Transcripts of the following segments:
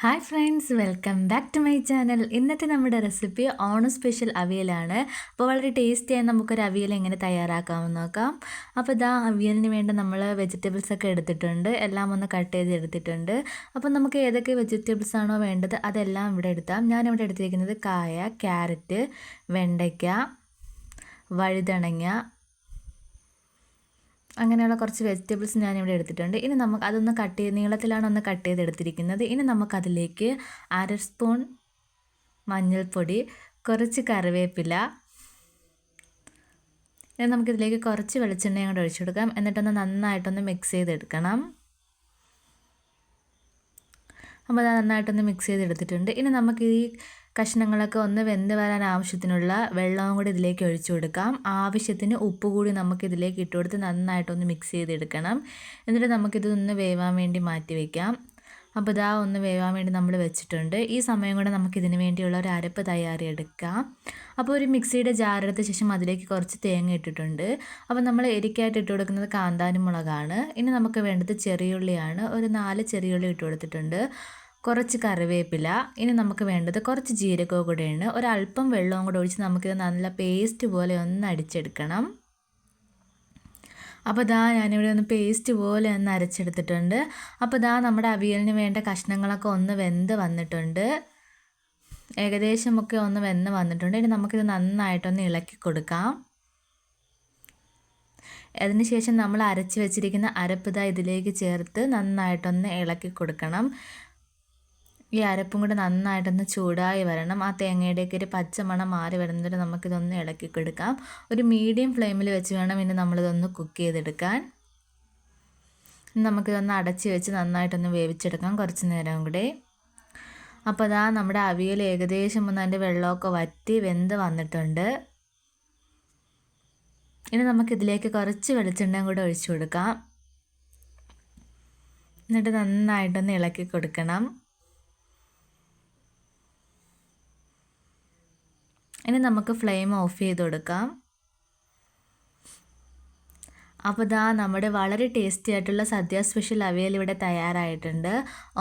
Hi friends, welcome back to my channel. ഇന്നത്തെ നമ്മുടെ recipe Onam special അവിയലാണ്. അപ്പോൾ വളരെ ടേസ്റ്റിയായി നമുക്കൊരു അവിയൽ എങ്ങനെ തയ്യാറാക്കാമെന്ന് നോക്കാം. അപ്പോൾ ഇതാ അവിയലിന് വേണ്ട നമ്മൾ വെജിറ്റബിൾസൊക്കെ എടുത്തിട്ടുണ്ട്, എല്ലാം ഒന്ന് കട്ട് ചെയ്ത് എടുത്തിട്ടുണ്ട്. അപ്പോൾ നമുക്ക് ഏതൊക്കെ വെജിറ്റബിൾസ് ആണോ വേണ്ടത് അതെല്ലാം ഇവിടെ എടുത്താം. ഞാനിവിടെ എടുത്തിരിക്കുന്നത് കായ, ക്യാരറ്റ്, വെണ്ടയ്ക്ക, വഴുതണങ്ങ, അങ്ങനെയുള്ള കുറച്ച് വെജിറ്റബിൾസ് ഞാനിവിടെ എടുത്തിട്ടുണ്ട്. ഇനി നമുക്ക് അതൊന്ന് നീളത്തിലാണ് ഒന്ന് കട്ട് ചെയ്തെടുത്തിരിക്കുന്നത്. ഇനി നമുക്കതിലേക്ക് 1/2 സ്പൂൺ മഞ്ഞൾപ്പൊടി, കുറച്ച് കറിവേപ്പില, ഇനി നമുക്കിതിലേക്ക് കുറച്ച് വെളിച്ചെണ്ണയും കൂടെ ഒഴിച്ചു കൊടുക്കാം. എന്നിട്ടൊന്ന് നന്നായിട്ടൊന്ന് മിക്സ് ചെയ്തെടുക്കണം. അപ്പോൾ അത് നന്നായിട്ടൊന്ന് മിക്സ് ചെയ്തെടുത്തിട്ടുണ്ട്. ഇനി നമുക്ക് ഈ കഷ്ണങ്ങളൊക്കെ ഒന്ന് വെന്ത് വരാൻ ആവശ്യത്തിനുള്ള വെള്ളവും കൂടി ഇതിലേക്ക് ഒഴിച്ചു കൊടുക്കാം. ആവശ്യത്തിന് ഉപ്പ് കൂടി നമുക്ക് ഇതിലേക്ക് ഇട്ട് കൊടുത്ത് നന്നായിട്ടൊന്ന് മിക്സ് ചെയ്തെടുക്കണം. എന്നിട്ട് നമുക്കിതൊന്ന് വേവാൻ വേണ്ടി മാറ്റി വയ്ക്കാം. അപ്പോൾ ഇതാ ഒന്ന് വേവാൻ വേണ്ടി നമ്മൾ വെച്ചിട്ടുണ്ട്. ഈ സമയം കൊണ്ട് നമുക്കിതിന് വേണ്ടിയുള്ള ഒരു അരപ്പ് തയ്യാറിയെടുക്കാം. അപ്പോൾ ഒരു മിക്സിയുടെ ജാറെടുത്ത ശേഷം അതിലേക്ക് കുറച്ച് തേങ്ങ ഇട്ടിട്ടുണ്ട്. അപ്പോൾ നമ്മൾ എരിക്കായിട്ട് ഇട്ട് കൊടുക്കുന്നത് കാന്താരി മുളകാണ്. ഇനി നമുക്ക് വേണ്ടത് ചെറിയുള്ളിയാണ്. ഒരു 4 ചെറിയുള്ളി ഇട്ട് കൊടുത്തിട്ടുണ്ട്. കുറച്ച് കറിവേപ്പില. ഇനി നമുക്ക് വേണ്ടത് കുറച്ച് ജീരകവും കൂടെയാണ്. ഒരല്പം വെള്ളവും കൂടെ ഒഴിച്ച് നമുക്കിത് നല്ല പേസ്റ്റ് പോലെ ഒന്ന് അടിച്ചെടുക്കണം. അപ്പോൾ ഇതാ ഞാനിവിടെ ഒന്ന് പേസ്റ്റ് പോലെ ഒന്ന് അരച്ചെടുത്തിട്ടുണ്ട്. അപ്പോൾ ഇതാ നമ്മുടെ അവിയലിന് വേണ്ട കഷ്ണങ്ങളൊക്കെ ഒന്ന് വെന്ത് വന്നിട്ടുണ്ട്. ഏകദേശമൊക്കെ ഒന്ന് വെന്ത് വന്നിട്ടുണ്ട്. ഇനി നമുക്കിത് നന്നായിട്ടൊന്ന് ഇളക്കി കൊടുക്കാം. അതിനുശേഷം നമ്മൾ അരച്ച് വെച്ചിരിക്കുന്ന അരപ്പ് ഇതാ ഇതിലേക്ക് ചേർത്ത് നന്നായിട്ടൊന്ന് ഇളക്കി കൊടുക്കണം. ഈ അരപ്പും കൂടെ നന്നായിട്ടൊന്ന് ചൂടായി വരണം. ആ തേങ്ങയുടെയൊക്കെ ഒരു പച്ചമണം മാറി വരുന്നതിന് നമുക്കിതൊന്ന് ഇളക്കി കൊടുക്കാം. ഒരു മീഡിയം ഫ്ലെയിമിൽ വെച്ച് വേണം ഇനി നമ്മളിതൊന്ന് കുക്ക് ചെയ്തെടുക്കാൻ. നമുക്കിതൊന്ന് അടച്ച് വെച്ച് നന്നായിട്ടൊന്ന് വേവിച്ചെടുക്കാം കുറച്ച് നേരം കൂടെ. അപ്പോൾ അതാ നമ്മുടെ അവിയൽ ഏകദേശം ഒന്ന് അതിൻ്റെ വെള്ളമൊക്കെ വറ്റി വെന്ത് വന്നിട്ടുണ്ട്. ഇനി നമുക്കിതിലേക്ക് കുറച്ച് വെളിച്ചെണ്ണയും കൂടെ ഒഴിച്ചു കൊടുക്കാം. എന്നിട്ട് നന്നായിട്ടൊന്ന് ഇളക്കി കൊടുക്കണം. ഇനി നമുക്ക് ഫ്ലെയിം ഓഫ് ചെയ്ത് കൊടുക്കാം. അപ്പോൾ ഇതാ നമ്മുടെ വളരെ ടേസ്റ്റി ആയിട്ടുള്ള സദ്യ സ്പെഷ്യൽ അവിയൽ ഇവിടെ തയ്യാറായിട്ടുണ്ട്.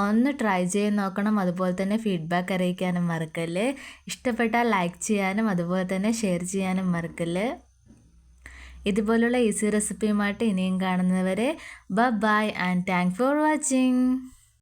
ഒന്ന് ട്രൈ ചെയ്ത് നോക്കണം. അതുപോലെ തന്നെ ഫീഡ്ബാക്ക് അറിയിക്കാനും മറക്കല്ല്. ഇഷ്ടപ്പെട്ടാൽ ലൈക്ക് ചെയ്യാനും അതുപോലെ തന്നെ ഷെയർ ചെയ്യാനും മറക്കല്ല്. ഇതുപോലുള്ള ഈസി റെസിപ്പിയുമായിട്ട് ഇനിയും കാണുന്നവരെ bye and thank for watching.